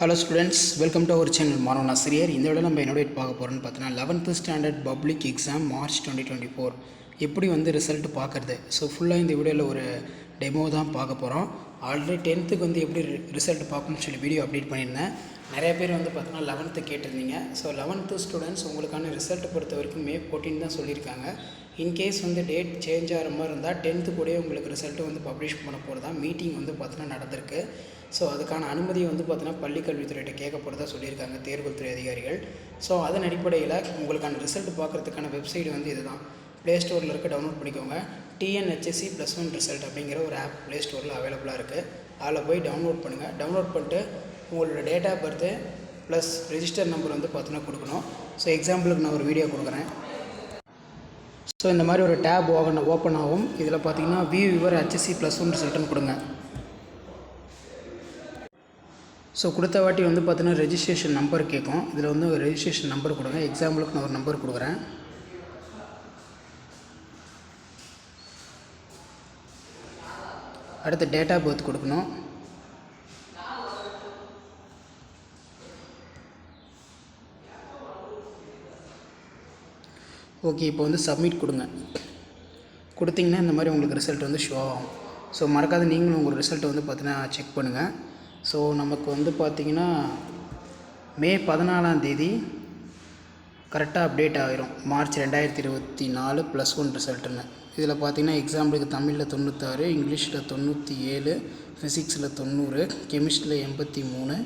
Hello students, welcome to our channel மாணவன் ஆசிரியர். இந்த விட நம்ம என்னோட பார்க்க போகிறோன்னு பார்த்தீங்கன்னா 11th standard public exam March 2024 எப்படி ரிசல்ட் பார்க்குறது. ஸோ ஃபுல்லாக இந்த வீடியோவில் ஒரு டெமோ தான் பார்க்க போகிறோம். ஆல்ரெடி 10th எப்படி ரிசல்ட் பார்க்கணும்னு சொல்லி வீடியோ அப்டேட் பண்ணியிருந்தேன். நிறைய பேர் பார்த்தீங்கன்னா 11th கேட்டிருந்தீங்க. ஸோ 11th ஸ்டூடெண்ட்ஸ் உங்களுக்கான ரிசல்ட் பொறுத்த வரைக்கும் May 14 தான் சொல்லியிருக்காங்க. இன்கேஸ் டேட் சேஞ்ச் ஆகிற மாதிரி இருந்தால் 10th கூட உங்களுக்கு ரிசல்ட்டு பப்ளிஷ் பண்ண போகிறதா மீட்டிங் பார்த்தீங்கன்னா நடந்திருக்கு. ஸோ அதுக்கான அனுமதியை பார்த்தீங்கன்னா பள்ளிக்கல்வித்துறையிட்ட கேட்க போகிறதா சொல்லியிருக்காங்க தேர்வுத்துறை அதிகாரிகள். ஸோ அதன் அடிப்படையில் உங்களுக்கான ரிசல்ட் பார்க்குறதுக்கான வெப்சைட் இது தான். ப்ளே ஸ்டோரில் இருக்க டவுன்லோட் பண்ணிக்கோங்க. TNHSC +1 ரிசல்ட் அப்படிங்கிற ஒரு ஆப் ப்ளே ஸ்டோரில் அவைலபிளாக இருக்குது. அதில் போய் டவுன்லோட் பண்ணுங்கள். டவுன்லோட் பண்ணிட்டு உங்களோட date of birth plus register number பார்த்தீங்கன்னா கொடுக்கணும். ஸோ எக்ஸாம்பிளுக்கு நான் ஒரு வீடியோ கொடுக்குறேன். ஸோ இந்த மாதிரி ஒரு டேப் ஓப்பன் ஆகும். இதில் பார்த்தீங்கன்னா வியூ யுவர் HSC +1 ரிசல்ட்டுன்னு கொடுங்க. ஸோ கொடுத்த வாட்டி பார்த்தீங்கன்னா ரெஜிஸ்ட்ரேஷன் நம்பர் கேட்கும். இதில் ஒரு ரெஜிஸ்ட்ரேஷன் நம்பர் கொடுங்க. எக்ஸாம்பிளுக்கு நான் ஒரு நம்பர் கொடுக்குறேன். அடுத்து டேட் ஆஃப் பர்த் கொடுக்கணும். ஓகே, இப்போ சப்மிட் கொடுங்க. கொடுத்தீங்கன்னா இந்த மாதிரி உங்களுக்கு ரிசல்ட் ஷோ ஆகும். ஸோ மறக்காத நீங்களும் உங்கள் ரிசல்ட்டை பார்த்தீங்கன்னா செக் பண்ணுங்கள். ஸோ நமக்கு பார்த்திங்கன்னா May 14 கரெக்டாக அப்டேட் ஆகிரும். மார்ச் 2024 +1 ரிசல்ட்டுன்னு. இதில் பார்த்திங்கன்னா எக்ஸாம்பிளுக்கு தமிழில் 96, இங்கிலீஷில் 97, ஃபிசிக்ஸில் 90, கெமிஸ்ட்ரியில் 83,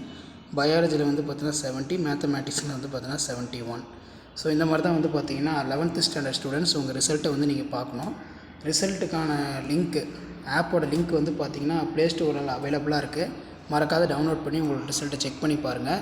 பயாலஜியில் பார்த்தீங்கன்னா 70, மேத்தமேட்டிக்ஸில் பார்த்தீங்கன்னா 71. ஸோ இந்த மாதிரி தான் பார்த்திங்கன்னா 11th ஸ்டாண்டர்ட் ஸ்டூடெண்ட்ஸ் உங்கள் ரிசல்ட்டை நீங்கள் பார்க்கணும். ரிசல்ட்டுக்கான லிங்க்கு, ஆப்போட லிங்க் பார்த்திங்கன்னா ப்ளே ஸ்டோரில் அவைலபிளாக இருக்குது. மறக்காத டவுன்லோட் பண்ணி உங்களோட ரிசல்ட்டை செக் பண்ணி பாருங்கள்.